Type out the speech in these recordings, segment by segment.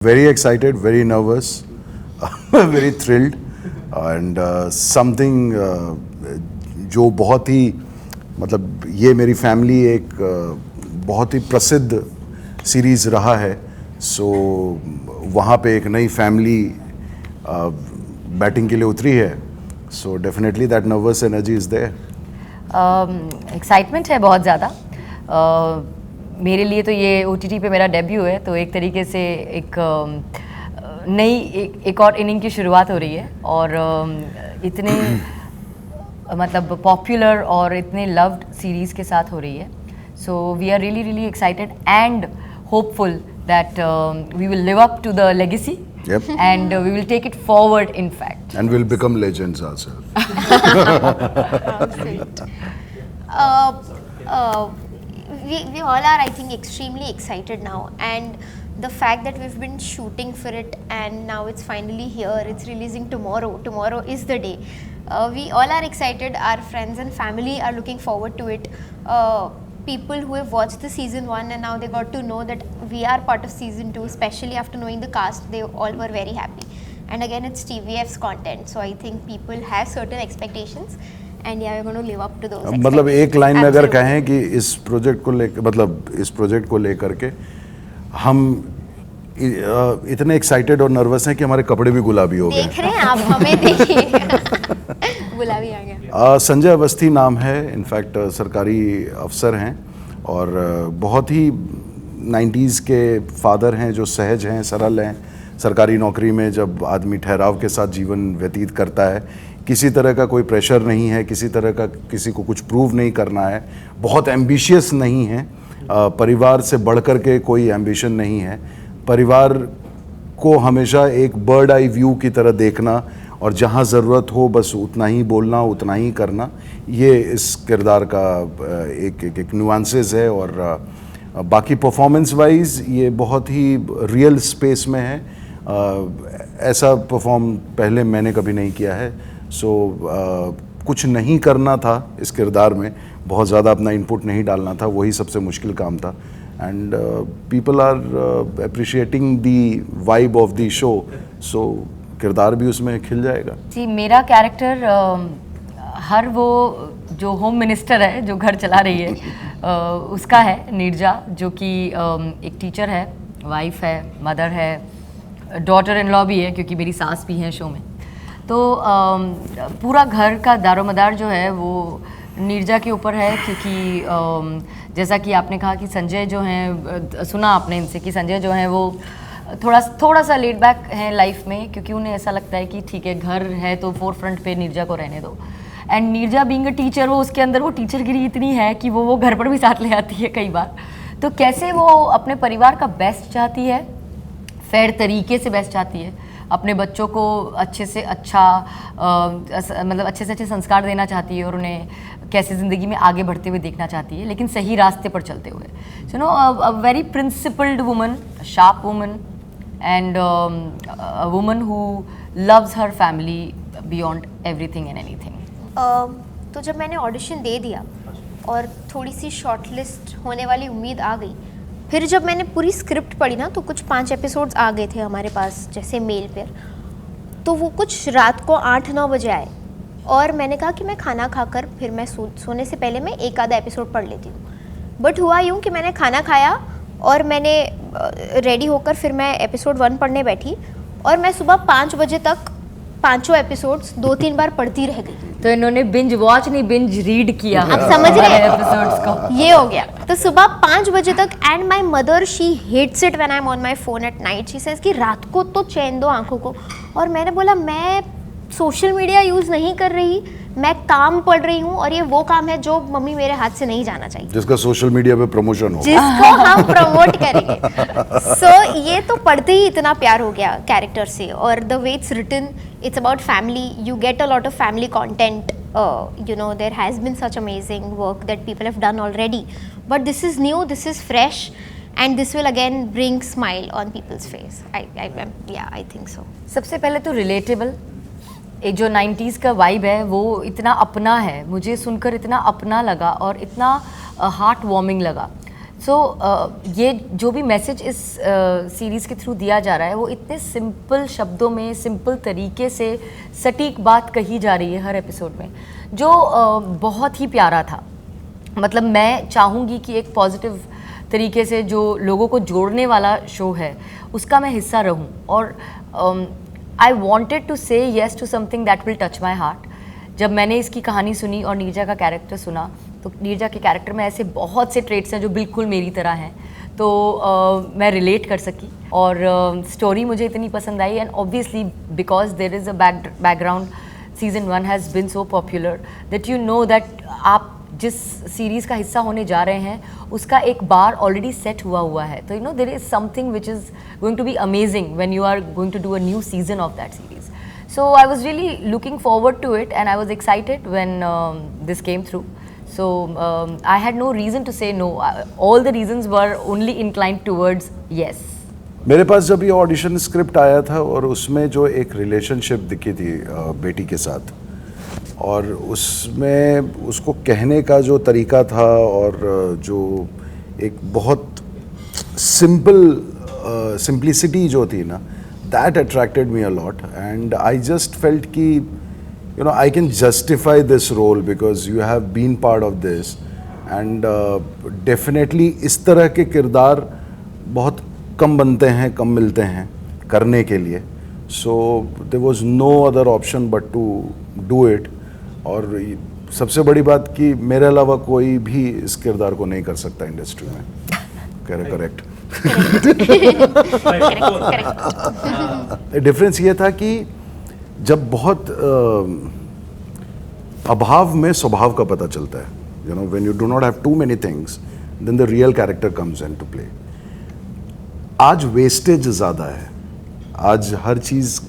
Very excited, very nervous, very thrilled, and something जो बहुत ही मतलब ये मेरी फैमिली एक बहुत ही प्रसिद्ध सीरीज़ रहा है, सो वहाँ पे एक नई फैमिली बैटिंग के लिए उतरी है, so definitely that nervous energy is there. Excitement है बहुत ज़्यादा। मेरे लिए तो ये OTT पे मेरा डेब्यू है, तो एक तरीके से एक नई एक और इनिंग की शुरुआत हो रही है और इतने मतलब पॉपुलर और इतने लव्ड सीरीज़ के साथ हो रही है। So we are really really excited and hopeful that we will live up to the legacy and we will take it forward, in fact, and we'll become legends ourselves. We all are, I think, extremely excited now, and the fact that we've been shooting for it and now it's finally here, it's releasing tomorrow is the day. We all are excited, our friends and family are looking forward to it. People who have watched the season 1 and now they got to know that we are part of season 2, especially after knowing the cast, they all were very happy. And again, it's TVF's content, so I think people have certain expectations and yeah, we're going to live up to those expectations. मतलब एक line में अगर कहें कि इस project को लेकर मतलब इस प्रोजेक्ट को लेकर के हम इतने एक्साइटेड और नर्वस हैं कि हमारे कपड़े भी गुलाबी हो गए। देख रहे हैं आप हमें, देखिए गुलाबी आ गया। संजय अवस्थी नाम है, इनफैक्ट सरकारी अफसर हैं और बहुत ही 90s के फादर हैं जो सहज हैं, सरल हैं। सरकारी नौकरी में जब आदमी ठहराव के साथ जीवन व्यतीत करता है, किसी तरह का कोई प्रेशर नहीं है, किसी तरह का किसी को कुछ प्रूव नहीं करना है, बहुत एम्बिशियस नहीं है, परिवार से बढ़कर के कोई एम्बिशन नहीं है, परिवार को हमेशा एक बर्ड आई व्यू की तरह देखना और जहाँ ज़रूरत हो बस उतना ही बोलना, उतना ही करना, ये इस किरदार का एक नुआंसेस है। और बाकी परफॉर्मेंस वाइज ये बहुत ही रियल स्पेस में है। ऐसा परफॉर्म पहले मैंने कभी नहीं किया है, सो कुछ नहीं करना था इस किरदार में, बहुत ज़्यादा अपना इनपुट नहीं डालना था, वही सबसे मुश्किल काम था। And people are appreciating the vibe of the show, so किरदार भी उसमें खिल जाएगा। जी, मेरा कैरेक्टर हर वो जो होम मिनिस्टर है जो घर चला रही है उसका है, नीरजा, जो कि एक टीचर है, वाइफ है, मदर है, डॉटर इन लॉ भी है क्योंकि मेरी सास भी हैं शो में। तो पूरा घर का दारोमदार जो है वो नीरजा के ऊपर है क्योंकि जैसा कि आपने कहा कि संजय जो हैं, सुना आपने इनसे कि संजय जो हैं वो थोड़ा सा लेट बैक हैं लाइफ में, क्योंकि उन्हें ऐसा लगता है कि ठीक है घर है तो फोर फ्रंट पे नीरजा को रहने दो। And Neerja being a teacher, वो उसके अंदर वो टीचरगिरी इतनी है कि वो घर पर भी साथ ले आती है कई बार। तो कैसे वो अपने परिवार का बेस्ट चाहती है, फेयर तरीके से बेस्ट चाहती है, अपने बच्चों को अच्छे से अच्छे संस्कार देना चाहती है और उन्हें कैसे ज़िंदगी में आगे बढ़ते हुए देखना चाहती है, लेकिन सही रास्ते पर चलते हुए। So no, a very principled woman, sharp woman and a woman who loves her family beyond everything and anything. तो जब मैंने ऑडिशन दे दिया और थोड़ी सी शॉर्टलिस्ट होने वाली उम्मीद आ गई, फिर जब मैंने पूरी स्क्रिप्ट पढ़ी ना तो कुछ 5 एपिसोड्स आ गए थे हमारे पास जैसे मेल पर, तो वो कुछ रात को 8-9 बजे आए और मैंने कहा कि मैं खाना खाकर फिर मैं सोने से पहले मैं एक आधा एपिसोड पढ़ लेती हूँ। बट हुआ यूँ कि मैंने खाना खाया और मैंने रेडी होकर फिर मैं एपिसोड 1 पढ़ने बैठी और मैं सुबह 5 बजे तक 5 एपिसोड्स 2-3 बार पढ़ती रह गई। तो इन्होंने बिंज वॉच नहीं, बिंज रीड किया। आप समझ रहे हैं एपिसोड्स को, ये हो गया। तो सुबह 5 बजे तक, and my mother she hates it when I am on my phone at night. She says कि रात को तो चैन दो आंखों को। और मैंने बोला मैं सोशल मीडिया यूज़ नहीं कर रही, मैं काम पढ़ रही हूँ और ये वो काम है जो मम्मी मेरे हाथ से नहीं जाना चाहिए, जिसका सोशल मीडिया पे प्रमोशन हो, जिसको हम प्रमोट करेंगे। सो ये तो पढ़ते ही इतना प्यार हो गया कैरेक्टर से। और the way it's written, it's about family, you get a lot of family content, there has been such amazing work that people have done already, but this is new, this is fresh, and this will again bring smile on people's face. I think so. सबसे पहले तो relatable, एक जो 90s का vibe है वो इतना अपना है, मुझे सुनकर इतना अपना लगा और इतना हार्ट वार्मिंग लगा। सो ये जो भी मैसेज इस सीरीज़ के थ्रू दिया जा रहा है वो इतने सिंपल शब्दों में, सिंपल तरीके से सटीक बात कही जा रही है हर एपिसोड में, जो बहुत ही प्यारा था। मतलब मैं चाहूँगी कि एक पॉजिटिव तरीके से जो लोगों को जोड़ने वाला शो है उसका मैं हिस्सा रहूं, और I wanted to say yes to something that will touch my heart. जब मैंने इसकी कहानी सुनी और नीरजा का कैरेक्टर सुना, तो नीरजा के कैरेक्टर में ऐसे बहुत से ट्रेट्स हैं जो बिल्कुल मेरी तरह हैं, तो मैं रिलेट कर सकी, और स्टोरी मुझे इतनी पसंद आई। And obviously because there is a background, season 1 has been so popular that you know that आप जिस सीरीज़ का हिस्सा होने जा रहे हैं उसका एक बार ऑलरेडी सेट हुआ है, तो you know there is something which is going to be amazing when you are going to do a new season of that series. So I was really looking forward to it, and I was excited when this came through. So I had no reason to say no. All the reasons were only inclined towards yes. मेरे पास जब ये audition script आया था और उसमें जो एक relationship दिखी थी बेटी के साथ, और उसमें उसको कहने का जो तरीका था, और जो एक बहुत सिंपलिसिटी जो थी ना, that attracted me a lot, and I just felt कि you know I can justify this role because you have been part of this, and definitely इस तरह के किरदार बहुत कम बनते हैं, कम मिलते हैं करने के लिए, so there was no other option but to do it. और सबसे बड़ी बात कि मेरे अलावा कोई भी इस किरदार को नहीं कर सकता इंडस्ट्री में. करेक्ट. डिफरेंस ये था कि जब बहुत अभाव में स्वभाव का पता चलता है, you know when you do not have too many things then the real character comes into play. आज वेस्टेज ज़्यादा है, आज हर चीज़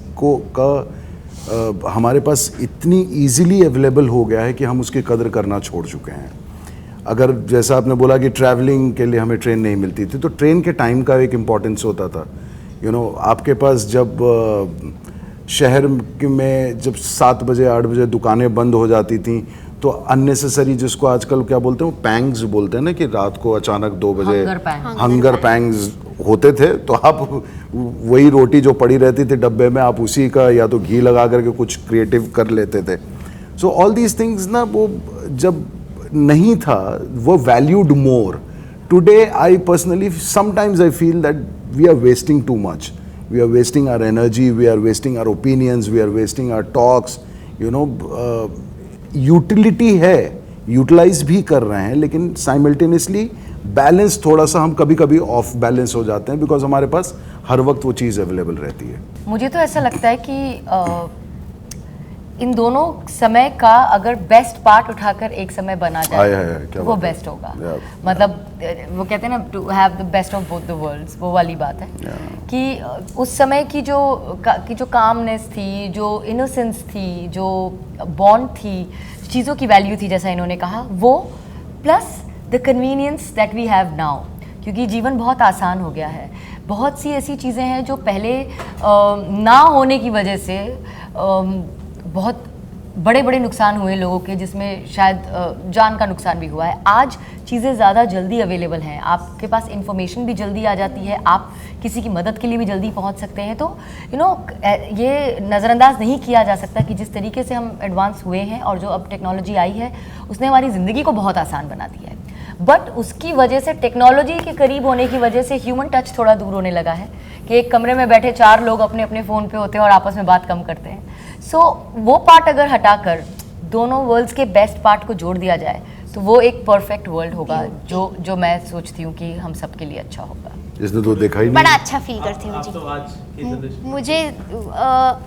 हमारे पास इतनी इजीली अवेलेबल हो गया है कि हम उसकी कदर करना छोड़ चुके हैं. अगर जैसा आपने बोला कि ट्रैवलिंग के लिए हमें ट्रेन नहीं मिलती थी, तो ट्रेन के टाइम का एक इम्पॉर्टेंस होता था. यू नो आपके पास जब शहर में जब 7 बजे 8 बजे दुकानें बंद हो जाती थी, तो अननेसेसरी, जिसको आजकल क्या बोलते हैं, वो पैंग्स बोलते हैं ना, कि रात को अचानक 2 बजे हंगर पैंग्स होते थे, तो आप वही रोटी जो पड़ी रहती थी डब्बे में, आप उसी का या तो घी लगा करके कुछ क्रिएटिव कर लेते थे. सो ऑल दीज थिंग्स ना, वो जब नहीं था वो valued more. Today I personally sometimes I feel that we are wasting too much. We are wasting our energy, we are wasting our opinions, we are wasting our talks. You know utility है, utilise भी कर रहे हैं, लेकिन simultaneously balance थोड़ा सा हम कभी कभी ऑफ बैलेंस हो जाते हैं, बिकॉज हमारे पास हर वक्त वो चीज़ अवेलेबल रहती है. मुझे तो ऐसा लगता है कि इन दोनों समय का अगर बेस्ट पार्ट उठाकर एक समय बना जाए वो बेस्ट होगा. मतलब वो कहते हैं ना, to have the best of both the worlds, वो वाली बात है कि उस समय की जो कामनेस थी, जो इनोसेंस थी, जो बॉन्ड थी, चीज़ों की वैल्यू थी, जैसा इन्होंने कहा, वो plus the convenience that we have now. क्योंकि जीवन बहुत आसान हो गया है. बहुत सी ऐसी चीज़ें हैं जो पहले ना होने की वजह से बहुत बड़े बड़े नुकसान हुए लोगों के, जिसमें शायद जान का नुकसान भी हुआ है. आज चीज़ें ज़्यादा जल्दी अवेलेबल हैं, आपके पास इंफॉर्मेशन भी जल्दी आ जाती है, आप किसी की मदद के लिए भी जल्दी पहुंच सकते हैं. तो यू नो ये नज़रअंदाज नहीं किया जा सकता कि जिस तरीके से हम एडवांस हुए हैं और जो अब टेक्नोलॉजी आई है उसने हमारी ज़िंदगी को बहुत आसान बना दिया है. बट उसकी वजह से, टेक्नोलॉजी के करीब होने की वजह से ह्यूमन टच थोड़ा दूर होने लगा है कि एक कमरे में बैठे 4 लोग अपने अपने फ़ोन पे होते हैं और आपस में बात कम करते हैं. सो वो पार्ट अगर हटाकर दोनों वर्ल्ड्स के बेस्ट पार्ट को जोड़ दिया जाए तो वो एक परफेक्ट वर्ल्ड होगा, जो मैं सोचती हूँ कि हम सबके लिए अच्छा होगा. इसने तो देखा ही नहीं. बड़ा अच्छा फील करती हूँ मुझे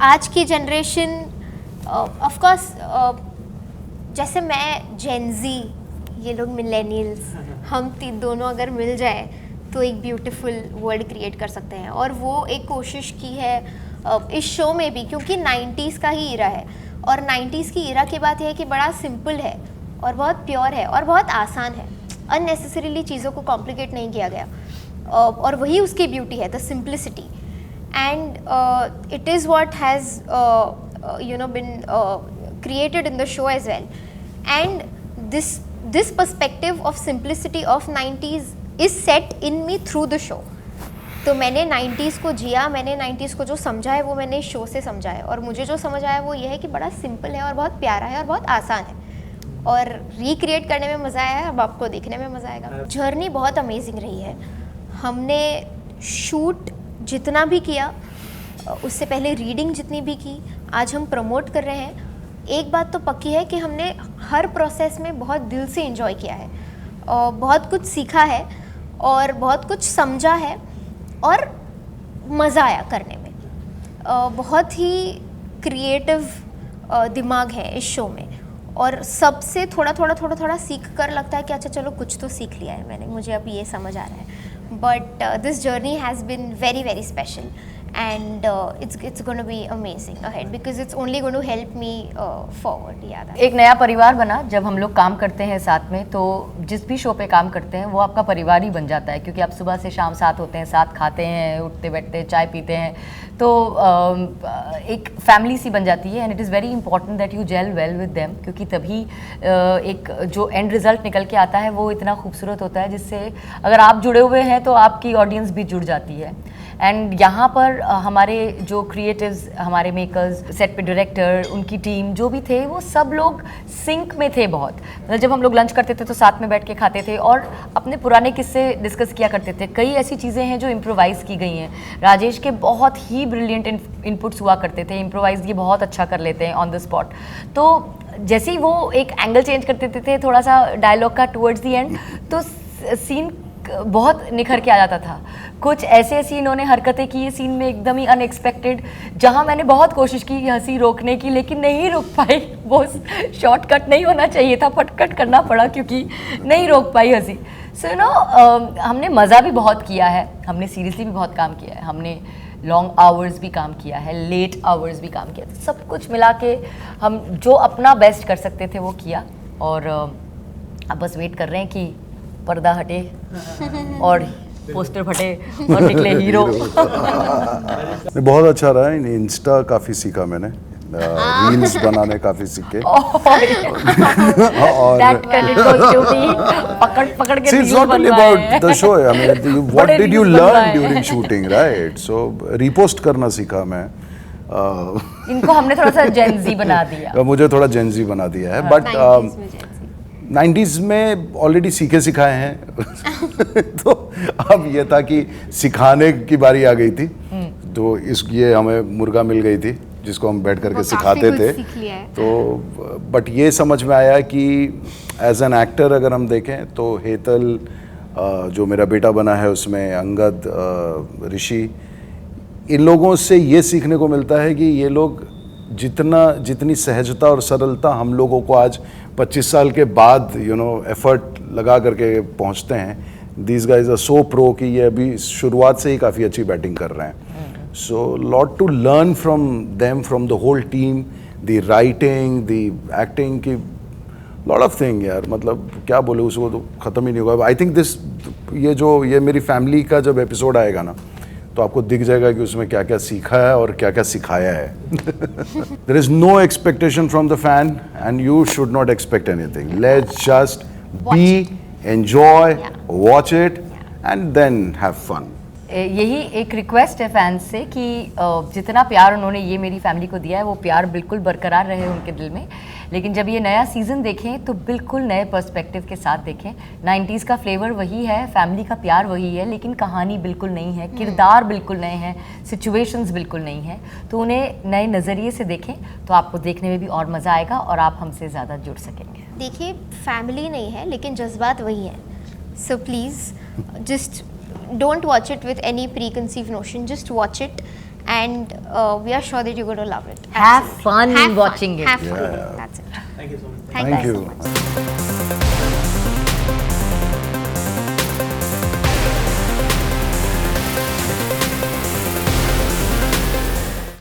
आज की जनरेशन, ऑफ कोर्स जैसे मैं जेनजी, ये लोग मिलेनियल्स, हम दोनों अगर मिल जाए तो एक ब्यूटीफुल वर्ल्ड क्रिएट कर सकते हैं. और वो एक कोशिश की है इस शो में भी, क्योंकि 90s का ही इरा है, और 90s की इरा की बात यह है कि बड़ा सिंपल है और बहुत प्योर है और बहुत आसान है. अननेसेसरीली चीज़ों को कॉम्प्लिकेट नहीं किया गया, और वही उसकी ब्यूटी है, the simplicity. And it is what has you know been created in the show as well. And this perspective of simplicity of 90s is set in me through the show. तो मैंने 90s को जिया, मैंने 90s को जो समझा है वो मैंने शो से समझा है, और मुझे जो समझ आया वो ये है कि बड़ा सिंपल है और बहुत प्यारा है और बहुत आसान है, और रिक्रिएट करने में मज़ा आया है, अब आपको देखने में मज़ा आएगा। जर्नी बहुत अमेजिंग रही है। हमने शूट जितना भी किया, उससे पहले रीडिंग जितनी भी की, आज हम प्रमोट कर रहे हैं, एक बात तो पक्की है कि हमने हर प्रोसेस में बहुत दिल से एंजॉय किया है, और बहुत कुछ सीखा है और बहुत कुछ समझा है और मज़ा आया करने में। बहुत ही क्रिएटिव दिमाग है इस शो में, और सबसे थोड़ा सीख कर लगता है कि अच्छा चलो कुछ तो सीख लिया है मैंने, मुझे अब ये समझ आ रहा है। But this journey has been very very special, and it's going to be amazing ahead because it's only going to help me forward। याद एक नया परिवार बना जब हम लोग काम करते हैं साथ में, तो जिस भी शो पे काम करते हैं वो आपका परिवार ही बन जाता है, क्योंकि आप सुबह से शाम साथ होते हैं, साथ खाते हैं, उठते बैठते हैं, चाय पीते हैं, तो एक फैमिली सी बन जाती है। And it is very important that you gel well with them, क्योंकि तभी एक जो एंड रिजल्ट निकल के आता है वो इतना खूबसूरत होता है, जिससे अगर आप जुड़े हुए हैं तो आपकी ऑडियंस भी जुड़ जाती है। एंड यहाँ पर हमारे जो क्रिएटिव्स, हमारे मेकर्स, सेट पे डायरेक्टर, उनकी टीम जो भी थे, वो सब लोग सिंक में थे बहुत। मतलब जब हम लोग लंच करते थे तो साथ में बैठ के खाते थे और अपने पुराने किस्से डिस्कस किया करते थे। कई ऐसी चीज़ें हैं जो इम्प्रोवाइज़ की गई हैं। राजेश के बहुत ही ब्रिलियंट इनपुट्स हुआ करते थे, इम्प्रोवाइज़ ये बहुत अच्छा कर लेते हैं ऑन द स्पॉट। तो जैसे ही वो एक एंगल चेंज कर देते थे थोड़ा सा डायलॉग का टुवर्ड्स दी एंड, तो सीन बहुत निखर के आ जाता था। कुछ ऐसे ऐसी इन्होंने हरकतें की सीन में एकदम ही अनएक्सपेक्टेड, जहां मैंने बहुत कोशिश की हंसी रोकने की, लेकिन नहीं रोक पाई। वो शॉर्टकट नहीं होना चाहिए था, फटकट करना पड़ा क्योंकि नहीं रोक पाई हंसी। सो यू नो, हमने मज़ा भी बहुत किया है, हमने सीरियसली भी बहुत काम किया है, हमने लॉन्ग आवर्स भी काम किया है, लेट आवर्स भी काम किया, सब कुछ मिला के हम जो अपना बेस्ट कर सकते थे वो किया। और अब बस वेट कर रहे हैं कि पर्दा हटे और पोस्टर फटे और निकले हीरो। बहुत अच्छा रहा है। इंस्टा काफ़ी सीखा मैंने, रील्स बनाने काफ़ी सीखे। और पकड़ के it's not only about the show, I mean what did you learn during shooting, right? So repost करना सीखा मैं। इनको हमने थोड़ा सा जेनजी बना दिया, मुझे थोड़ा जेनजी बना दिया है, बट 90s में ऑलरेडी सीखे सिखाए हैं। तो अब ये था कि सिखाने की बारी आ गई थी, तो ये हमें मुर्गा मिल गई थी जिसको हम बैठ करके सिखाते थे। तो बट ये समझ में आया कि एज एन एक्टर अगर हम देखें तो हेतल, जो मेरा बेटा बना है उसमें, अंगद, ऋषि, इन लोगों से ये सीखने को मिलता है कि ये लोग जितनी सहजता और सरलता हम लोगों को आज 25 साल के बाद एफर्ट लगा करके पहुंचते हैं, these guys are so pro कि ये अभी शुरुआत से ही काफ़ी अच्छी बैटिंग कर रहे हैं। So lot to learn from them, from the whole team, the writing, the acting की लॉट ऑफ थिंग यार, मतलब क्या बोले, उसको तो ख़त्म ही नहीं होगा। आई थिंक ये मेरी फैमिली का जब एपिसोड आएगा ना, तो आपको दिख जाएगा कि उसमें क्या क्या सीखा है और क्या क्या सिखाया है। There is no expectation from the fan and you should not expect anything. Let's just be, enjoy, watch it and then have fun. यही एक रिक्वेस्ट है फैंस से कि जितना प्यार उन्होंने ये मेरी फैमिली को दिया है वो प्यार बिल्कुल बरकरार रहे उनके दिल में। लेकिन जब ये नया सीज़न देखें तो बिल्कुल नए पर्सपेक्टिव के साथ देखें। 90s का फ्लेवर वही है, फैमिली का प्यार वही है, लेकिन कहानी बिल्कुल नहीं है, किरदार बिल्कुल नए हैं, सिचुएशंस बिल्कुल नहीं है। तो उन्हें नए नज़रिए से देखें तो आपको देखने में भी और मज़ा आएगा और आप हमसे ज़्यादा जुड़ सकेंगे। देखिए, फैमिली नहीं है लेकिन जज्बात वही हैं। So please just don't watch it with any preconceived notion, just watch it and we are sure that you're going to love it. Have fun watching it. Have fun. That's it. Thank you so much.